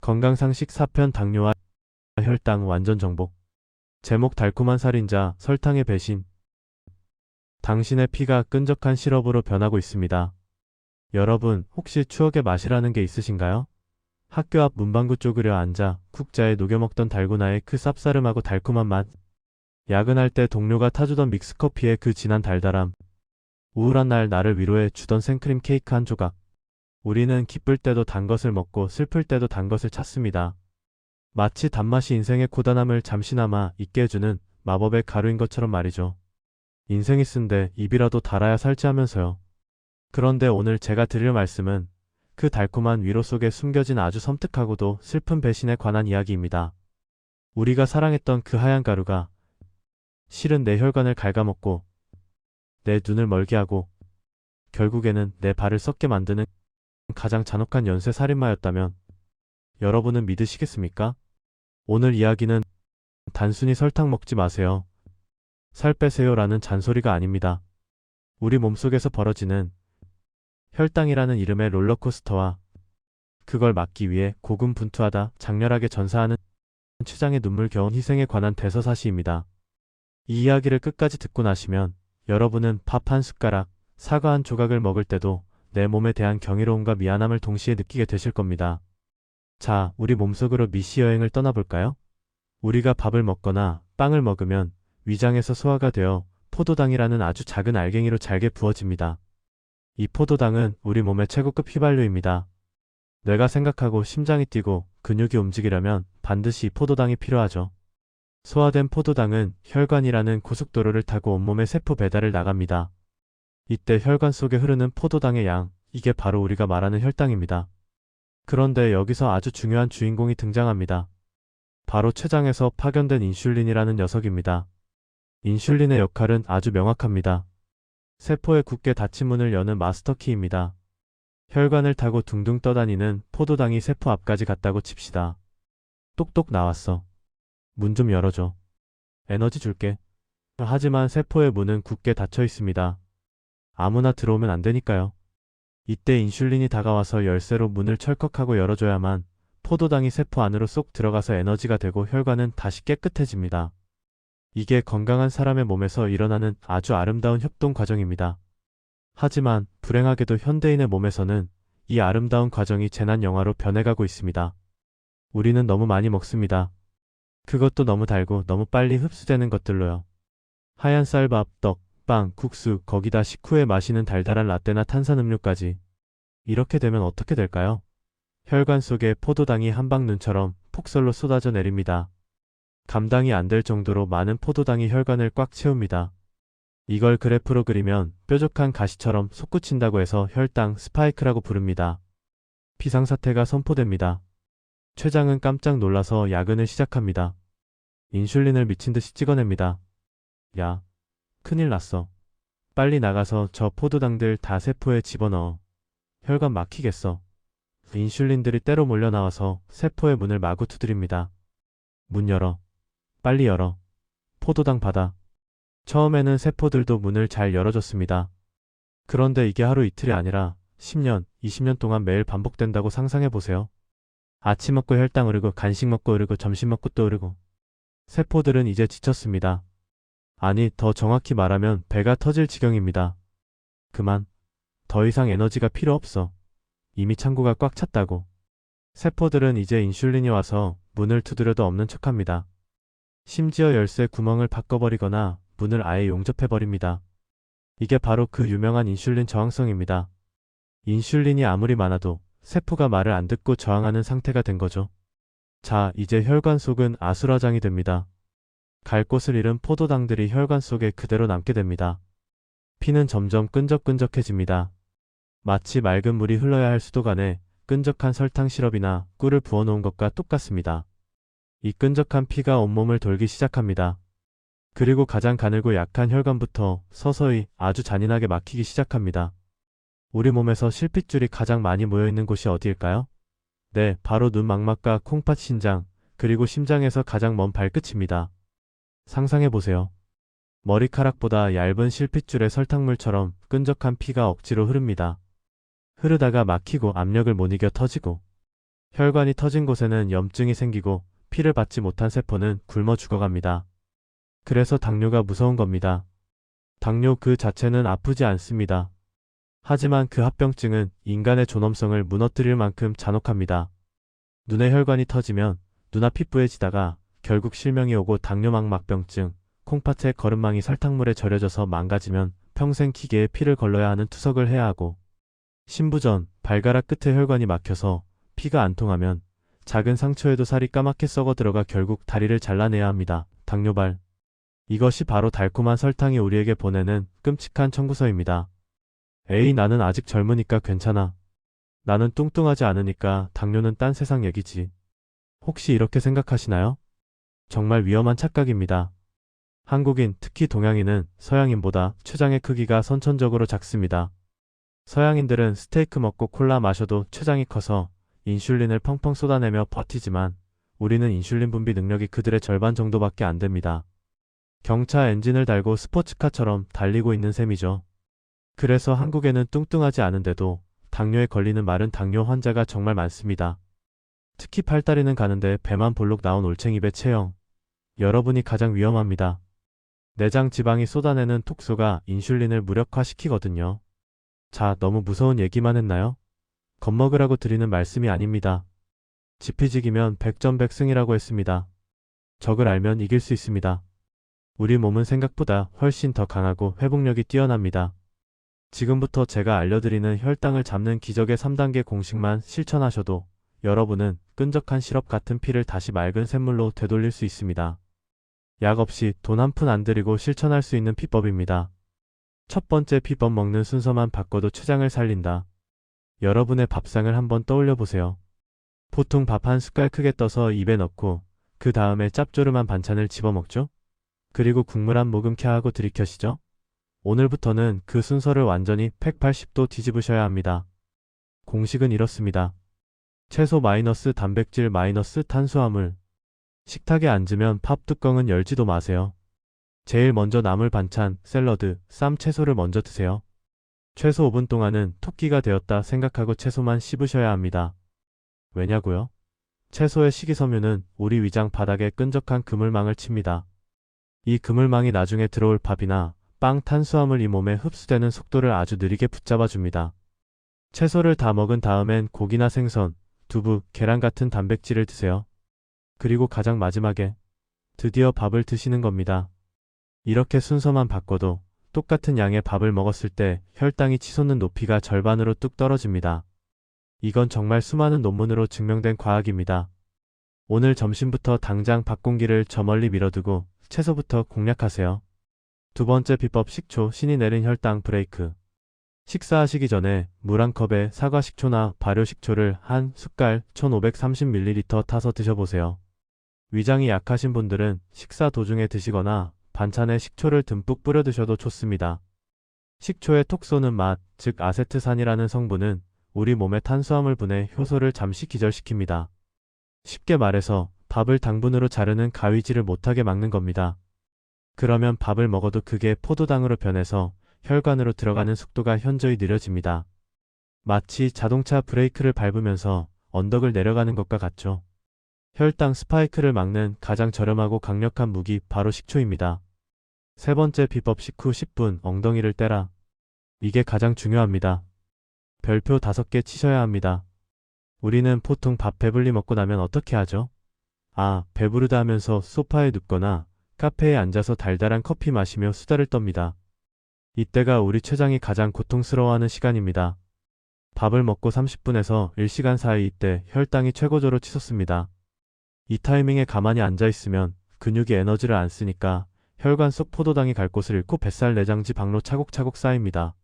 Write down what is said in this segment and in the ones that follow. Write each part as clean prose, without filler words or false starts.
건강상식 4편 당뇨와 혈당 완전 정복. 제목 달콤한 살인자 설탕의 배신. 당신의 피가 끈적한 시럽으로 변하고 있습니다. 여러분, 혹시 추억의 맛이라는 게 있으신가요? 학교 앞 문방구 쪼그려 앉아 국자에 녹여 먹던 달고나의 그 쌉싸름하고 달콤한 맛. 야근할 때 동료가 타주던 믹스커피의 그 진한 달달함. 우울한 날 나를 위로해 주던 생크림 케이크 한 조각. 우리는 기쁠 때도 단 것을 먹고 슬플 때도 단 것을 찾습니다. 마치 단맛이 인생의 고단함을 잠시나마 잊게 해주는 마법의 가루인 것처럼 말이죠. 인생이 쓴데 입이라도 달아야 살지 하면서요. 그런데 오늘 제가 드릴 말씀은 그 달콤한 위로 속에 숨겨진 아주 섬뜩하고도 슬픈 배신에 관한 이야기입니다. 우리가 사랑했던 그 하얀 가루가 실은 내 혈관을 갉아먹고 내 눈을 멀게 하고 결국에는 내 발을 썩게 만드는 가장 잔혹한 연쇄 살인마였다면 여러분은 믿으시겠습니까? 오늘 이야기는 단순히 설탕 먹지 마세요, 살 빼세요라는 잔소리가 아닙니다. 우리 몸속에서 벌어지는 혈당이라는 이름의 롤러코스터와 그걸 막기 위해 고군분투하다 장렬하게 전사하는 췌장의 눈물겨운 희생에 관한 대서사시입니다. 이 이야기를 끝까지 듣고 나시면 여러분은 밥 한 숟가락, 사과 한 조각을 먹을 때도 내 몸에 대한 경이로움과 미안함을 동시에 느끼게 되실 겁니다. 자, 우리 몸속으로 미시 여행을 떠나볼까요? 우리가 밥을 먹거나 빵을 먹으면 위장에서 소화가 되어 포도당이라는 아주 작은 알갱이로 잘게 부어집니다. 이 포도당은 우리 몸의 최고급 휘발유입니다. 뇌가 생각하고 심장이 뛰고 근육이 움직이려면 반드시 이 포도당이 필요하죠. 소화된 포도당은 혈관이라는 고속도로를 타고 온몸에 세포 배달을 나갑니다. 이때 혈관 속에 흐르는 포도당의 양, 이게 바로 우리가 말하는 혈당입니다. 그런데 여기서 아주 중요한 주인공이 등장합니다. 바로 췌장에서 파견된 인슐린이라는 녀석입니다. 인슐린의 역할은 아주 명확합니다. 세포의 굳게 닫힌 문을 여는 마스터키입니다. 혈관을 타고 둥둥 떠다니는 포도당이 세포 앞까지 갔다고 칩시다. 똑똑 나왔어. 문 좀 열어줘. 에너지 줄게. 하지만 세포의 문은 굳게 닫혀 있습니다. 아무나 들어오면 안 되니까요. 이때 인슐린이 다가와서 열쇠로 문을 철컥하고 열어줘야만 포도당이 세포 안으로 쏙 들어가서 에너지가 되고 혈관은 다시 깨끗해집니다. 이게 건강한 사람의 몸에서 일어나는 아주 아름다운 협동 과정입니다. 하지만 불행하게도 현대인의 몸에서는 이 아름다운 과정이 재난 영화로 변해가고 있습니다. 우리는 너무 많이 먹습니다. 그것도 너무 달고 너무 빨리 흡수되는 것들로요. 하얀 쌀밥, 떡, 빵, 국수, 거기다 식후에 마시는 달달한 라떼나 탄산음료까지. 이렇게 되면 어떻게 될까요? 혈관 속에 포도당이 한방눈처럼 폭설로 쏟아져 내립니다. 감당이 안 될 정도로 많은 포도당이 혈관을 꽉 채웁니다. 이걸 그래프로 그리면 뾰족한 가시처럼 솟구친다고 해서 혈당 스파이크라고 부릅니다. 비상사태가 선포됩니다. 췌장은 깜짝 놀라서 야근을 시작합니다. 인슐린을 미친듯이 찍어냅니다. 야, 큰일 났어. 빨리 나가서 저 포도당들 다 세포에 집어넣어. 혈관 막히겠어. 인슐린들이 때로 몰려 나와서 세포의 문을 마구 두드립니다. 문 열어. 빨리 열어. 포도당 받아. 처음에는 세포들도 문을 잘 열어줬습니다. 그런데 이게 하루 이틀이 아니라 10년, 20년 동안 매일 반복된다고 상상해보세요. 아침 먹고 혈당 오르고 간식 먹고 오르고 점심 먹고 또 오르고. 세포들은 이제 지쳤습니다. 아니, 더 정확히 말하면 배가 터질 지경입니다. 그만. 더 이상 에너지가 필요 없어. 이미 창고가 꽉 찼다고. 세포들은 이제 인슐린이 와서 문을 두드려도 없는 척합니다. 심지어 열쇠 구멍을 바꿔버리거나 문을 아예 용접해버립니다. 이게 바로 그 유명한 인슐린 저항성입니다. 인슐린이 아무리 많아도 세포가 말을 안 듣고 저항하는 상태가 된 거죠. 자, 이제 혈관 속은 아수라장이 됩니다. 갈 곳을 잃은 포도당들이 혈관 속에 그대로 남게 됩니다. 피는 점점 끈적끈적해집니다. 마치 맑은 물이 흘러야 할 수도관에 끈적한 설탕 시럽이나 꿀을 부어놓은 것과 똑같습니다. 이 끈적한 피가 온몸을 돌기 시작합니다. 그리고 가장 가늘고 약한 혈관부터 서서히 아주 잔인하게 막히기 시작합니다. 우리 몸에서 실핏줄이 가장 많이 모여있는 곳이 어디일까요? 네, 바로 눈 망막과 콩팥 신장, 그리고 심장에서 가장 먼 발끝입니다. 상상해보세요. 머리카락보다 얇은 실핏줄의 설탕물처럼 끈적한 피가 억지로 흐릅니다. 흐르다가 막히고 압력을 못 이겨 터지고 혈관이 터진 곳에는 염증이 생기고 피를 받지 못한 세포는 굶어 죽어갑니다. 그래서 당뇨가 무서운 겁니다. 당뇨 그 자체는 아프지 않습니다. 하지만 그 합병증은 인간의 존엄성을 무너뜨릴 만큼 잔혹합니다. 눈의 혈관이 터지면 눈앞이 뿌얘지다가 결국 실명이 오고 당뇨막막병증, 콩팥의 거름망이 설탕물에 절여져서 망가지면 평생 기계에 피를 걸러야 하는 투석을 해야 하고, 신부전, 발가락 끝에 혈관이 막혀서 피가 안 통하면 작은 상처에도 살이 까맣게 썩어 들어가 결국 다리를 잘라내야 합니다. 당뇨발. 이것이 바로 달콤한 설탕이 우리에게 보내는 끔찍한 청구서입니다. 에이, 나는 아직 젊으니까 괜찮아. 나는 뚱뚱하지 않으니까 당뇨는 딴 세상 얘기지. 혹시 이렇게 생각하시나요? 정말 위험한 착각입니다. 한국인, 특히 동양인은 서양인보다 췌장의 크기가 선천적으로 작습니다. 서양인들은 스테이크 먹고 콜라 마셔도 췌장이 커서 인슐린을 펑펑 쏟아내며 버티지만 우리는 인슐린 분비 능력이 그들의 절반 정도밖에 안 됩니다. 경차 엔진을 달고 스포츠카처럼 달리고 있는 셈이죠. 그래서 한국에는 뚱뚱하지 않은데도 당뇨에 걸리는 마른 당뇨 환자가 정말 많습니다. 특히 팔다리는 가는데 배만 볼록 나온 올챙이배 체형. 여러분이 가장 위험합니다. 내장 지방이 쏟아내는 톡소가 인슐린을 무력화시키거든요. 자, 너무 무서운 얘기만 했나요? 겁먹으라고 드리는 말씀이 아닙니다. 지피지기면 백전백승이라고 했습니다. 적을 알면 이길 수 있습니다. 우리 몸은 생각보다 훨씬 더 강하고 회복력이 뛰어납니다. 지금부터 제가 알려드리는 혈당을 잡는 기적의 3단계 공식만 실천하셔도 여러분은 끈적한 시럽 같은 피를 다시 맑은 샘물로 되돌릴 수 있습니다. 약 없이 돈 한 푼 안 들이고 실천할 수 있는 비법입니다. 첫 번째 비법, 먹는 순서만 바꿔도 췌장을 살린다. 여러분의 밥상을 한번 떠올려 보세요. 보통 밥 한 숟갈 크게 떠서 입에 넣고 그 다음에 짭조름한 반찬을 집어먹죠? 그리고 국물 한 모금 캬 하고 들이켜시죠? 오늘부터는 그 순서를 완전히 180도 뒤집으셔야 합니다. 공식은 이렇습니다. 채소 마이너스 단백질 마이너스 탄수화물. 식탁에 앉으면 밥 뚜껑은 열지도 마세요. 제일 먼저 나물 반찬, 샐러드, 쌈 채소를 먼저 드세요. 최소 5분 동안은 토끼가 되었다 생각하고 채소만 씹으셔야 합니다. 왜냐고요? 채소의 식이섬유는 우리 위장 바닥에 끈적한 그물망을 칩니다. 이 그물망이 나중에 들어올 밥이나 빵, 탄수화물 이 몸에 흡수되는 속도를 아주 느리게 붙잡아 줍니다. 채소를 다 먹은 다음엔 고기나 생선, 두부, 계란 같은 단백질을 드세요. 그리고 가장 마지막에 드디어 밥을 드시는 겁니다. 이렇게 순서만 바꿔도 똑같은 양의 밥을 먹었을 때 혈당이 치솟는 높이가 절반으로 뚝 떨어집니다. 이건 정말 수많은 논문으로 증명된 과학입니다. 오늘 점심부터 당장 밥 공기를 저 멀리 밀어두고 채소부터 공략하세요. 두 번째 비법, 식초, 신이 내린 혈당 브레이크. 식사하시기 전에 물 한 컵에 사과 식초나 발효 식초를 한 숟갈 1530ml 타서 드셔보세요. 위장이 약하신 분들은 식사 도중에 드시거나 반찬에 식초를 듬뿍 뿌려 드셔도 좋습니다. 식초의 톡 쏘는 맛, 즉 아세트산이라는 성분은 우리 몸의 탄수화물 분해 효소를 잠시 기절시킵니다. 쉽게 말해서 밥을 당분으로 자르는 가위질을 못하게 막는 겁니다. 그러면 밥을 먹어도 그게 포도당으로 변해서 혈관으로 들어가는 속도가 현저히 느려집니다. 마치 자동차 브레이크를 밟으면서 언덕을 내려가는 것과 같죠. 혈당 스파이크를 막는 가장 저렴하고 강력한 무기, 바로 식초입니다. 세 번째 비법, 식후 10분 엉덩이를 떼라. 이게 가장 중요합니다. 별표 5개 치셔야 합니다. 우리는 보통 밥 배불리 먹고 나면 어떻게 하죠? 배부르다 하면서 소파에 눕거나 카페에 앉아서 달달한 커피 마시며 수다를 떱니다. 이때가 우리 췌장이 가장 고통스러워하는 시간입니다. 밥을 먹고 30분에서 1시간 사이, 이때 혈당이 최고조로 치솟습니다. 이 타이밍에 가만히 앉아있으면 근육이 에너지를 안 쓰니까 혈관 속 포도당이 갈 곳을 잃고 뱃살, 내장, 지방로 차곡차곡 쌓입니다.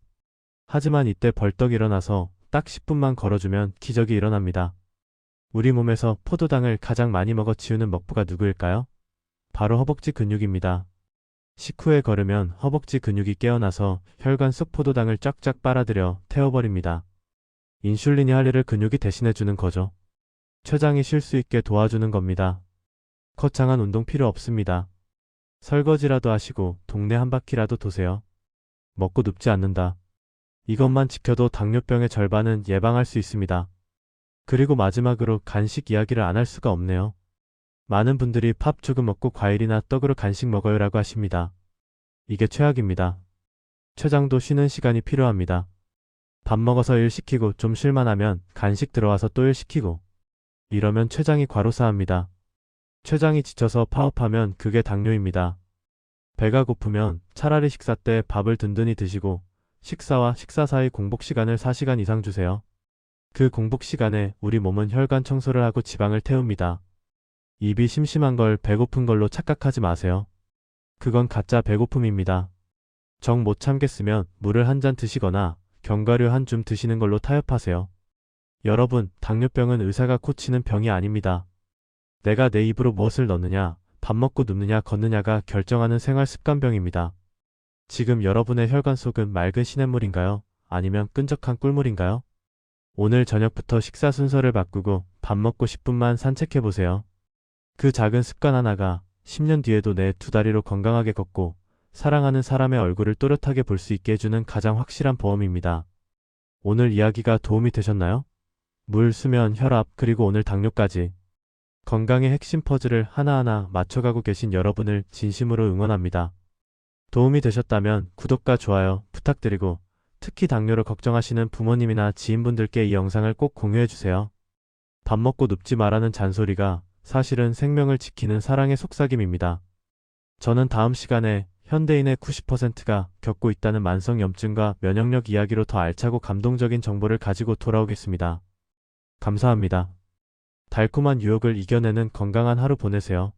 하지만 이때 벌떡 일어나서 딱 10분만 걸어주면 기적이 일어납니다. 우리 몸에서 포도당을 가장 많이 먹어 치우는 먹부가 누구일까요? 바로 허벅지 근육입니다. 식후에 걸으면 허벅지 근육이 깨어나서 혈관 속 포도당을 쫙쫙 빨아들여 태워버립니다. 인슐린이 할 일을 근육이 대신해주는 거죠. 췌장이 쉴 수 있게 도와주는 겁니다. 거창한 운동 필요 없습니다. 설거지라도 하시고 동네 한 바퀴라도 도세요. 먹고 눕지 않는다. 이것만 지켜도 당뇨병의 절반은 예방할 수 있습니다. 그리고 마지막으로 간식 이야기를 안 할 수가 없네요. 많은 분들이 밥 조금 먹고 과일이나 떡으로 간식 먹어요라고 하십니다. 이게 최악입니다. 췌장도 쉬는 시간이 필요합니다. 밥 먹어서 일 시키고 좀 쉴만하면 간식 들어와서 또 일 시키고. 이러면 췌장이 과로사합니다. 췌장이 지쳐서 파업하면 그게 당뇨입니다. 배가 고프면 차라리 식사 때 밥을 든든히 드시고 식사와 식사 사이 공복 시간을 4시간 이상 주세요. 그 공복 시간에 우리 몸은 혈관 청소를 하고 지방을 태웁니다. 입이 심심한 걸 배고픈 걸로 착각하지 마세요. 그건 가짜 배고픔입니다. 정 못 참겠으면 물을 한 잔 드시거나 견과류 한 줌 드시는 걸로 타협하세요. 여러분, 당뇨병은 의사가 고치는 병이 아닙니다. 내가 내 입으로 무엇을 넣느냐, 밥 먹고 눕느냐 걷느냐가 결정하는 생활 습관병입니다. 지금 여러분의 혈관 속은 맑은 시냇물인가요? 아니면 끈적한 꿀물인가요? 오늘 저녁부터 식사 순서를 바꾸고 밥 먹고 10분만 산책해보세요. 그 작은 습관 하나가 10년 뒤에도 내 두 다리로 건강하게 걷고 사랑하는 사람의 얼굴을 또렷하게 볼 수 있게 해주는 가장 확실한 보험입니다. 오늘 이야기가 도움이 되셨나요? 물, 수면, 혈압, 그리고 오늘 당뇨까지 건강의 핵심 퍼즐을 하나하나 맞춰가고 계신 여러분을 진심으로 응원합니다. 도움이 되셨다면 구독과 좋아요 부탁드리고 특히 당뇨로 걱정하시는 부모님이나 지인분들께 이 영상을 꼭 공유해주세요. 밥 먹고 눕지 말라는 잔소리가 사실은 생명을 지키는 사랑의 속삭임입니다. 저는 다음 시간에 현대인의 90%가 겪고 있다는 만성염증과 면역력 이야기로 더 알차고 감동적인 정보를 가지고 돌아오겠습니다. 감사합니다. 달콤한 유혹을 이겨내는 건강한 하루 보내세요.